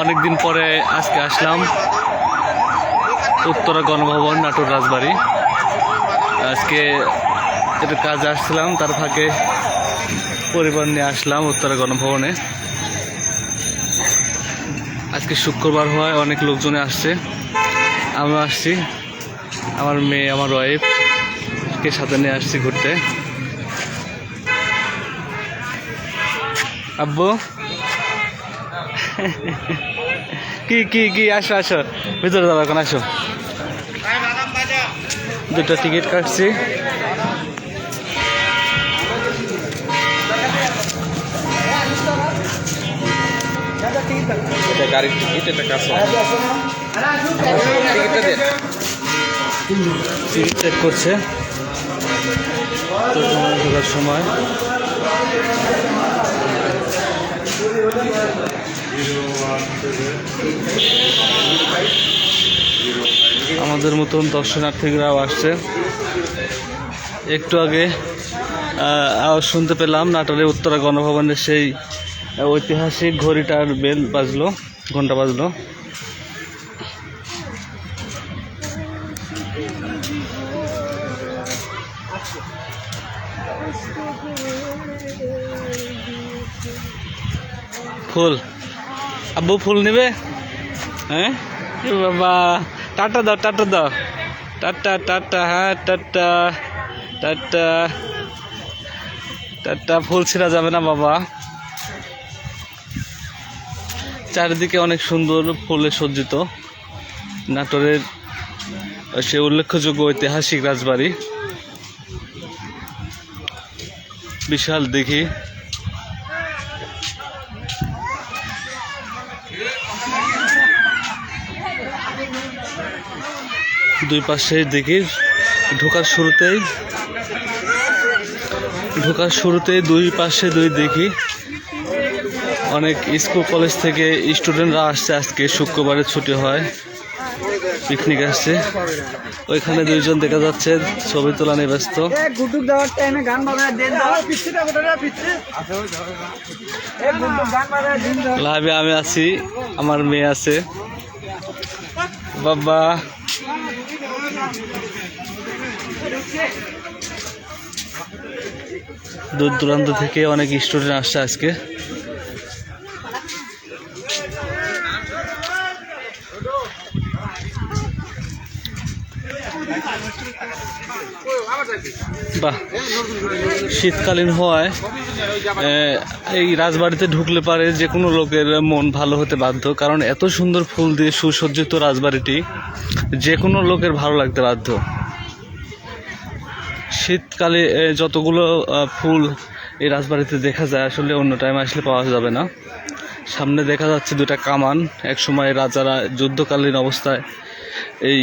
অনেকদিন পরে আজকে আসলাম উত্তরা গণভবন নাটোর রাজবাড়ি। আজকে একটু কাজে আসছিলাম, তার ফাঁকে পরিবার নিয়ে আসলাম উত্তরা গণভবনে। আজকে শুক্রবার হয়, অনেক লোকজনে আসছে, আমিও আসছি। আমার মেয়ে, আমার ওয়াইফকে সাথে নিয়ে আসছি ঘুরতে। আব্বু কি কি কি আসো আসো, ভিতরে যাবো এখন, আসো। দুটো টিকিট কাটছি। এটা গাড়ির টিকিট, এটা কাছে টিকিটটা দেন। টিকিট চেক করছে তো ঢোকার সময়। আমাদের মতন দর্শনার্থীরাও আসছে। একটু আগে আওয়াজ শুনতে পেলাম নাটোরের উত্তরা গণভবনের সেই ঐতিহাসিক ঘড়িটার বেল বাজলো, ঘন্টা বাজলো। ফুল, আব্বু ফুল নেবে? হ্যাঁ বাবা, টাটা দাও, টাটা দাও, টাটা টাটা, হ্যাঁ টাটা টাটা টাটা। ফুল ছিঁড়া যাবে না বাবা। চারিদিকে অনেক সুন্দর ফুলে সজ্জিত নাটোরের সে উল্লেখযোগ্য ঐতিহাসিক রাজবাড়ি। বিশাল দিঘি, দুই পাশে দিঘির। ঢোকার শুরুতেই দুই পাশে দুই দিঘি। অনেক স্কুল কলেজ থেকে স্টুডেন্টরা আসছে, আজকে শুক্রবারে ছুটি হয়, পিকনিক আসছে। ওইখানে দুইজন দেখা যাচ্ছে ছবি তোলা নিয়ে ব্যস্ত। লাইভে আমি আছি, আমার মেয়ে আছে। বাবা দূর দূরান্ত থেকে অনেক স্টুডেন্ট আসছে আজকে। বাহ, শীতকালীন হওয়ায় এই রাজবাড়িতে ঢুকলে পারে যে কোনো লোকের মন ভালো হতে বাধ্য, কারণ এত সুন্দর ফুল দিয়ে সুসজ্জিত রাজবাড়িটি যে কোনো লোকের ভালো লাগতে বাধ্য। শীতকালে যতগুলো ফুল এই রাজবাড়িতে দেখা যায়, আসলে অন্য টাইমে আসলে পাওয়া যাবে না। সামনে দেখা যাচ্ছে দুটা কামান। এক সময় রাজারা যুদ্ধকালীন অবস্থায় এই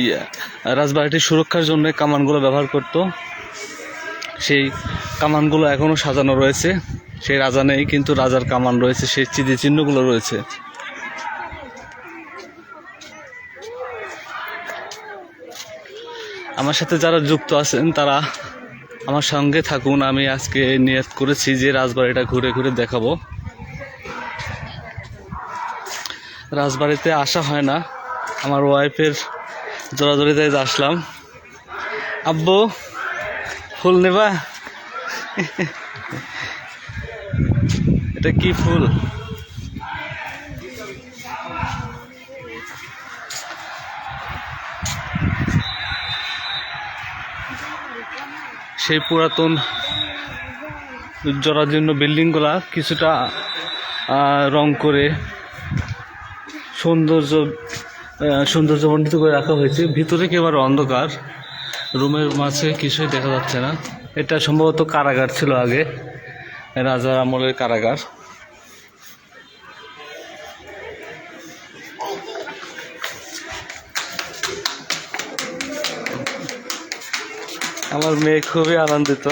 রাজবাড়িটির সুরক্ষার জন্য কামানগুলো ব্যবহার করত। সেই কামানগুলো এখনও সাজানো রয়েছে। সেই রাজা নেই, কিন্তু রাজার কামান রয়েছে, সেই চিহ্নগুলো রয়েছে। আমার সাথে যারা যুক্ত আছেন তারা আমার সঙ্গে থাকুন। আমি আজকে নিয়ত করেছি যে রাজবাড়িটা ঘুরে ঘুরে দেখাবো। রাজবাড়িতে আসা হয় না, আমার ওয়াইফের জোরাজোরিতে আসলাম। আব্বু ফুল নেবা? এটা কি ফুল? সেই পুরাতন জরাজীর্ণ বিল্ডিংগুলা কিছুটা রং করে সৌন্দর্যমণ্ডিত করে রাখা হয়েছে। ভিতরে একেবারে অন্ধকার, রুমের মাঝে কিছুই দেখা যাচ্ছে না। এটা সম্ভবত কারাগার ছিল আগে, রাজার আমলের কারাগার। আমার মেয়ে খুবই আনন্দিত।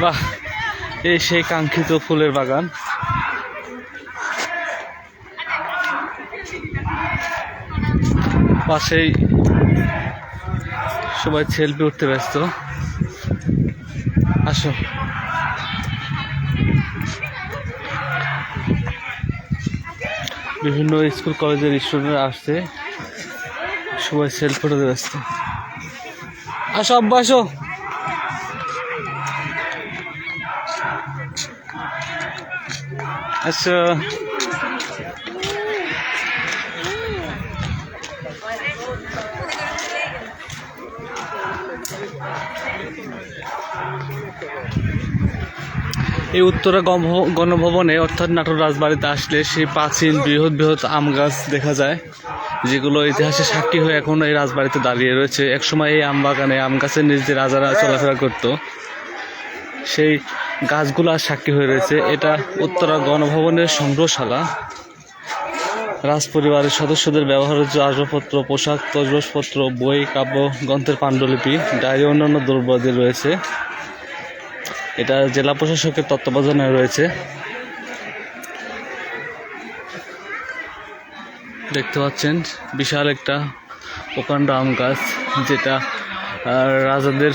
বাহ, এই সেই কাঙ্ক্ষিত ফুলের বাগান। পাশেই সবাই সেলফি উঠতে ব্যস্ত। আসো। বিভিন্ন স্কুল কলেজের স্টুডেন্টরা আসছে, সবাই সেলফি ফটো ব্যস্ত। আসো আব্বা আসো। আচ্ছা, এই উত্তরা গণভবনে অর্থাৎ নাটোর রাজবাড়িতে আসলে সেই প্রাচীন বৃহৎ বৃহৎ আম গাছ দেখা যায়, যেগুলো ইতিহাসে সাক্ষী হয়ে এখন এই রাজবাড়িতে দাঁড়িয়ে রয়েছে। একসময় এই আম বাগানে আম গাছের নিচ দিয়ে রাজারা চলাফেরা করত, সেই গাছগুলো আর সাক্ষী হয়ে রয়েছে। এটা উত্তরা গণভবনের সংগ্রহশালা। রাজ পরিবারের সদস্যদের ব্যবহার্য আসবাবপত্র, পোশাক, তৈজসপত্র, বই, কাব্য গ্রন্থের পাণ্ডুলিপি, ডায়েরি, অন্যান্য দ্রব্যাদি রয়েছে। এটা জেলা প্রশাসকের তত্ত্বাবধানে রয়েছে। দেখতে পাচ্ছেন বিশাল একটা প্রকাণ্ড আম গাছ, যেটা রাজাদের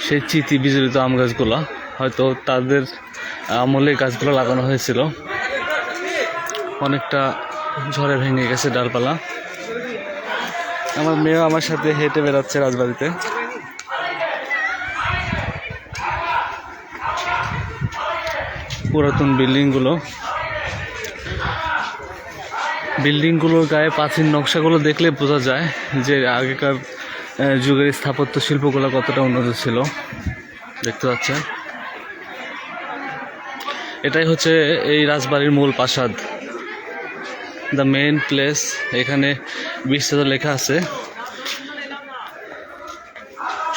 সেই চিতি বিজড়িত আম গাছগুলা, হয়তো তাদের আমলে গাছগুলো লাগানো হয়েছিল। অনেকটা ঝড়ে ভেঙে গেছে ডালপালা। আমার মেয়েও আমার সাথে হেঁটে বেড়াচ্ছে রাজবাড়িতে। পুরাতন বিল্ডিংগুলোর গায়ে প্রাচীন নকশাগুলো দেখলে বোঝা যায় যে আগেকার যুগের স্থাপত্য শিল্পগুলো কতটা উন্নত ছিল। দেখতে পাচ্ছেন, এটাই হচ্ছে এই রাজবাড়ির মূল প্রাসাদ, দ্য মেইন প্লেস। এখানে বিস্তারিত লেখা আছে।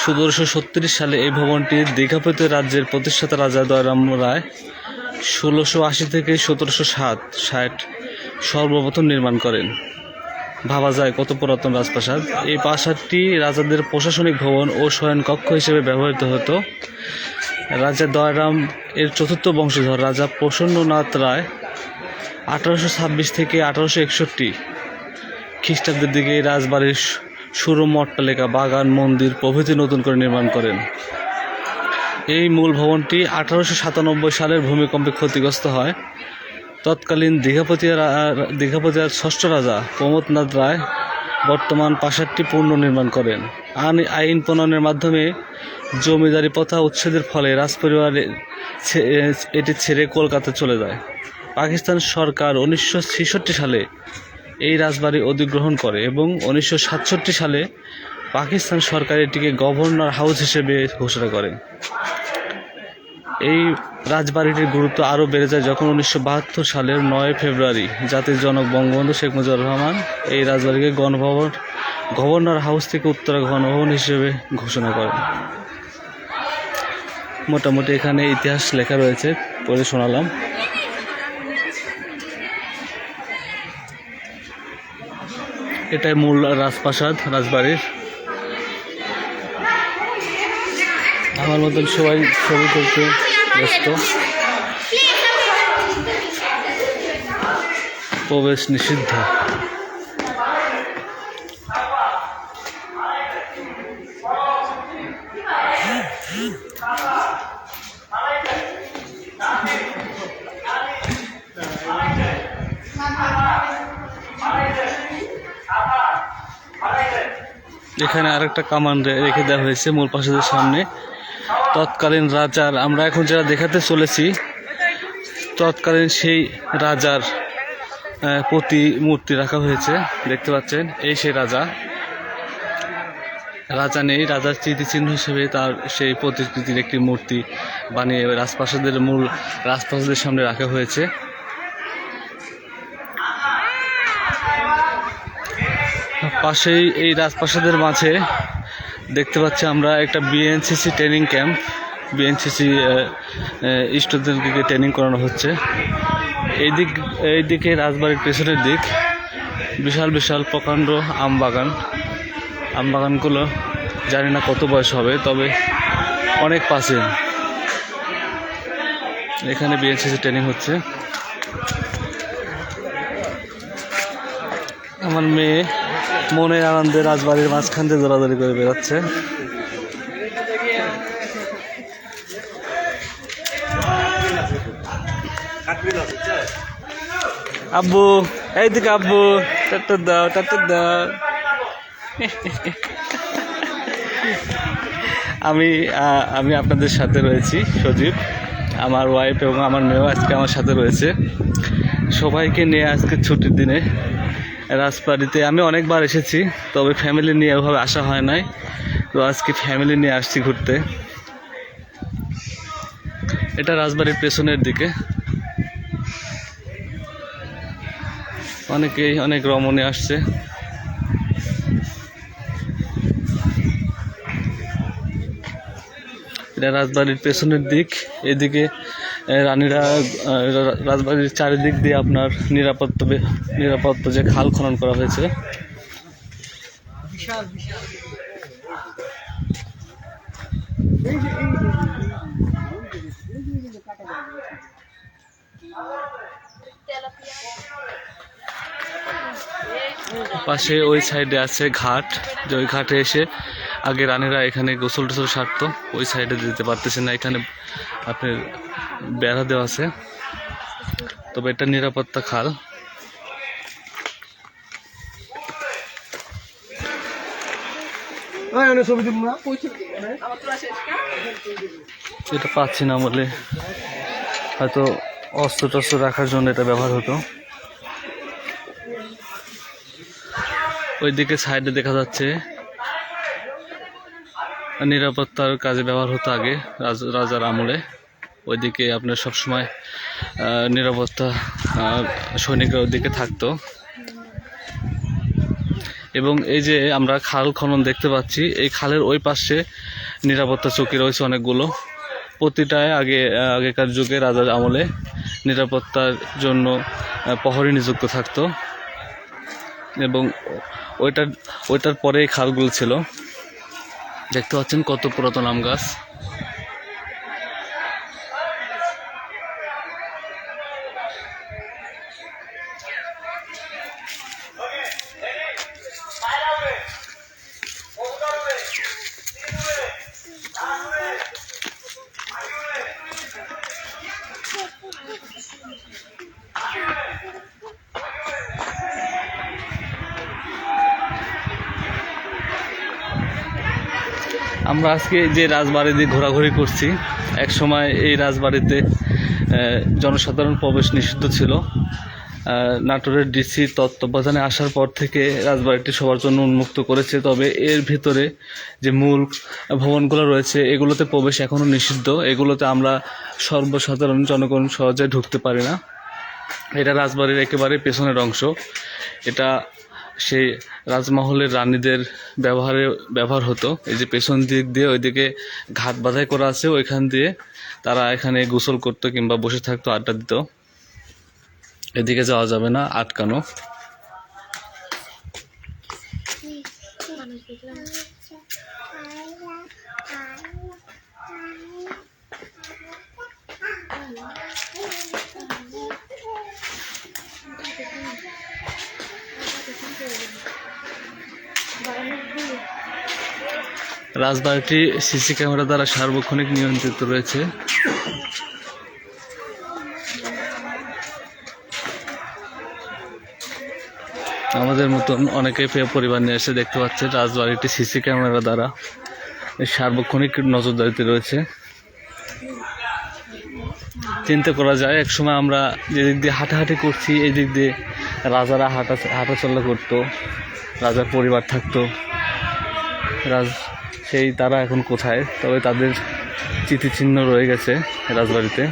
1736 সালে এই ভবনটি দীঘাপতি রাজ্যের প্রতিষ্ঠাতা রাজা দয়রাম রায় 1680 থেকে 1760 সর্বপ্রথম নির্মাণ করেন। ভাবা যায় কত পুরাতন রাজপ্রাসাদ। এই প্রাসাদটি রাজাদের প্রশাসনিক ভবন ও শয়নকক্ষ হিসেবে ব্যবহৃত হতো। রাজা দয়রাম এর চতুর্থ বংশধর রাজা প্রসন্ননাথ রায় 1826 থেকে 1861 খ্রিস্টাব্দের দিকে এই রাজবাড়ির সুরম অট্টালিকা, বাগান, মন্দির প্রভৃতি নতুন করে নির্মাণ করেন। এই মূল ভবনটি 1897 সালের ভূমিকম্পে ক্ষতিগ্রস্ত হয়। তৎকালীন দীঘাপতিয়ার ষষ্ঠ রাজা প্রমোদনাথ রায় বর্তমান প্রাসাদটি পুনর্নির্মাণ করেন। আইন প্রণয়নের মাধ্যমে জমিদারি প্রথা উচ্ছেদের ফলে রাজপরিবার এটি ছেড়ে কলকাতা চলে যায়। পাকিস্তান সরকার 1966 সালে এই রাজবাড়ি অধিগ্রহণ করে এবং 1967 সালে পাকিস্তান সরকার এটিকে গভর্নর হাউস হিসেবে ঘোষণা করে। এই রাজবাড়িটির গুরুত্ব আরও বেড়ে যায় যখন 1972 সালের 9 ফেব্রুয়ারি জাতির জনক বঙ্গবন্ধু শেখ মুজিবুর রহমান এই রাজবাড়িকে গভর্নর হাউস থেকে উত্তরা গণভবন হিসেবে ঘোষণা করেন। মোটামুটি এখানে ইতিহাস লেখা রয়েছে, পড়ে শোনালাম। এটাই মূল রাজপ্রাসাদ রাজবাড়ির। আমার মতন সবাই ছবি তুলতে ব্যস্ত। প্রবেশ নিষিদ্ধ। এখানে আরেকটা কামান রেখে দেওয়া হয়েছে মূল প্রাসাদের সামনে। তৎকালীন রাজার, আমরা এখন যারা দেখাতে চলেছি, তৎকালীন সেই রাজার প্রতিমূর্তি রাখা হয়েছে। দেখতে পাচ্ছেন, এই সেই রাজা নেই, রাজার স্মৃতিচিহ্ন হিসেবে তার সেই প্রতিকৃতির একটি মূর্তি বানিয়ে রাজপ্রাসাদের সামনে রাখা হয়েছে। পাশেই এই রাজপ্রাসাদের মাঝে দেখতে পাচ্ছি আমরা একটা বিএনসিসি ট্রেনিং ক্যাম্প। বিএনসিসি স্টুডেন্টদেরকে ট্রেনিং করানো হচ্ছে। এইদিকে রাজবাড়ির পেছনের দিক বিশাল বিশাল প্রকাণ্ড আম বাগানগুলো জানি না কত বয়স হবে, তবে অনেক প্রাচীন। এখানে বিএনসিসি ট্রেনিং হচ্ছে। আমার মেয়ে মনের আনন্দে রাজবাড়ির মাঝখান দিয়ে দৌড়াদৌড়ি করে বেড়াচ্ছে। আব্বু এইদিকে আব্বু, টাটা দাও, টাটা দাও। আমি আমি আপনাদের সাথে রয়েছি, সজীব, আমার ওয়াইফ এবং আমার মেয়েও আজকে আমার সাথে রয়েছে। সবাইকে নিয়ে আজকে ছুটির দিনে রাজবাড়িতে আমি অনেকবার এসেছি, তবে ফ্যামিলি নিয়ে ওভাবে আসা হয় নাই। তো আজকে ফ্যামিলি নিয়ে আসছি ঘুরতে। এটা রাজবাড়ির পেছনের দিকে অনেক রমণী আসছে। এটা রাজবাড়ির পেছনের দিক। এদিকে রানীরা রাজবাড়ির চারিদিক দিয়ে আপনার নিরাপত্তা যে খাল খনন করা হয়েছে। পাশে ওই সাইডে আছে ঘাট, যে ওই ঘাটে এসে আগে রানীরা এখানে গোসল টোসল সারতো। ওই সাইডে যেতে পারতেছে না, এখানে আপনার বেড়া দেওয়া আছে, তবে এটা নিরাপত্তা খাল। এটা পাচ্ছি না বলে, হয়তো অস্ত্র টস্ত্র রাখার জন্য এটা ব্যবহার হতো। ওইদিকে সাইডে দেখা যাচ্ছে নিরাপত্তার কাজে ব্যবহার হতো আগে রাজার আমলে। ওইদিকে আপনার সবসময় নিরাপত্তা সৈনিকরা ওইদিকে থাকতো। এবং এই যে আমরা খাল খনন দেখতে পাচ্ছি, এই খালের ওই পাশে নিরাপত্তা চৌকি রয়েছে অনেকগুলো। প্রতিটায় আগেকার যুগে রাজার আমলে নিরাপত্তার জন্য প্রহরী নিযুক্ত থাকতো। এবং ওইটার পরে এই খালগুলো ছিল। দেখতে পাচ্ছেন কত পুরাতন আম গাছ। আমরা আজকে যে রাজবাড়িতে ঘোরাঘুরি করছি, এক সময় এই রাজবাড়িতে জনসাধারণ প্রবেশ নিষিদ্ধ ছিল। নাটোরের ডিসি তত্ত্বাবধানে আসার পর থেকে রাজবাড়িটি সবার জন্য উন্মুক্ত করেছে। তবে এর ভিতরে যে মূল ভবনগুলো রয়েছে, এগুলোতে প্রবেশ এখনও নিষিদ্ধ। এগুলোতে আমরা সর্বসাধারণ জনগণ সহজে ঢুকতে পারি না। এটা রাজবাড়ির একেবারে পেছনের অংশ। এটা সেই রাজমহলের রানীদের ব্যবহার হতো। এই যে পেছন দিক দিয়ে ওইদিকে ঘাট বাঁধাই করা আছে, ওইখান দিয়ে তারা এখানে গোসল করতো কিংবা বসে থাকতো, আড্ডা দিত। এদিকে যাওয়া যাবে না, আটকানো। রাজবাড়িটি সিসি ক্যামেরা দ্বারা সার্বক্ষণিক নিয়ন্ত্রিত রয়েছে। আমাদের মতন অনেকে পরিবার নিয়ে এসে দেখতে পাচ্ছে রাজবাড়িটি সিসি ক্যামেরা দ্বারা সার্বক্ষণিক নজরদারিতে রয়েছে। চিন্তা করা যায়, একসময় আমরা যেদিক দিয়ে হাঁটাহাঁটি করছি, এই দিক দিয়ে রাজারা হাঁটাচলা করতো, রাজার পরিবার থাকতো। তারা এখন কোথায়? তবে তাদের স্মৃতিচিহ্ন রয়ে গেছে রাজবাড়িতে।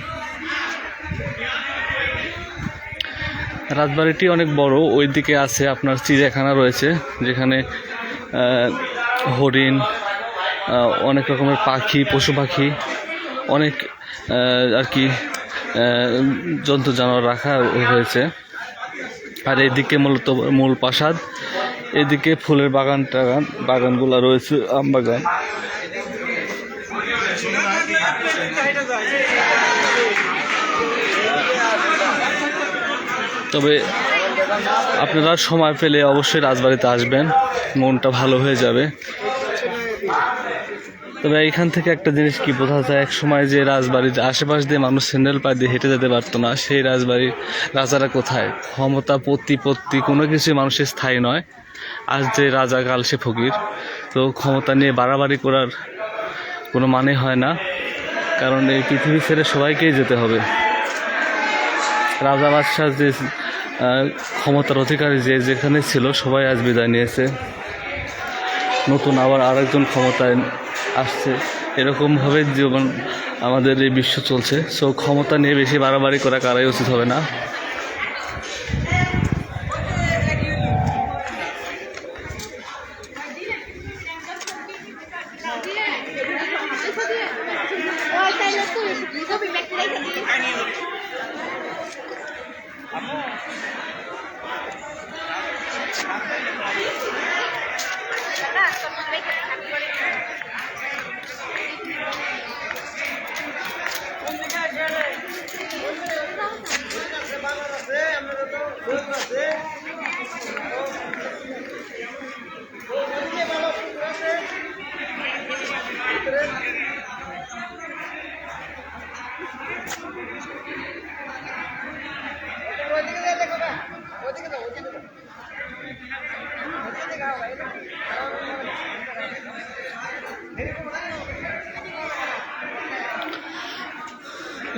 রাজবাড়িটি অনেক বড়। ওই দিকে আছে আপনার চিড়িয়াখানা রয়েছে, যেখানে হরিণ, অনেক রকমের পাখি, পশু পাখি, অনেক আর কি জন্তু জানোয়ার রাখা হয়েছে। আর এদিকে মূলত মূল প্রাসাদ, এদিকে ফুলের বাগানগুলো রয়েছে, আম বাগান। তবে আপনারা সময় পেলে অবশ্যই রাজবাড়িতে আসবেন, মনটা ভালো হয়ে যাবে। তবে এইখান থেকে একটা জিনিস কি বোঝা যায়, এক সময় যে রাজবাড়ির আশেপাশ দিয়ে মানুষ স্যান্ডেল পা দিয়ে হেঁটে যেতে পারতো না, সেই রাজবাড়ির রাজারা কোথায়? ক্ষমতা প্রতিপত্তি কোনো কিছুই মানুষের স্থায়ী নয়। আজ যে রাজা কাল সে ফকির। তো ক্ষমতা নিয়ে বাড়াবাড়ি করার কোনো মানে হয় না, কারণ এই পৃথিবী ছেড়ে সবাইকেই যেতে হবে। রাজা বাদশাহ যে ক্ষমতার অধিকারী যে যেখানে ছিল সবাই আজ বিদায় নিয়েছে, নতুন আবার আরেকজন ক্ষমতায় আসছে। এরকমভাবে জীবন আমাদের এই বিশ্ব চলছে। সো ক্ষমতা নিয়ে বেশি বাড়াবাড়ি করা কারাই উচিত হবে না।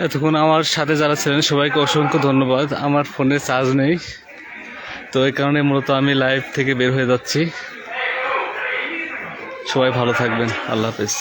এতক্ষণ আমার সাথে যারা ছিলেন সবাইকে অসংখ্য ধন্যবাদ। আমার ফোনে চার্জ নেই, তো এই কারণে মূলত আমি লাইভ থেকে বের হয়ে যাচ্ছি। সবাই ভালো থাকবেন, আল্লাহ হাফেজ।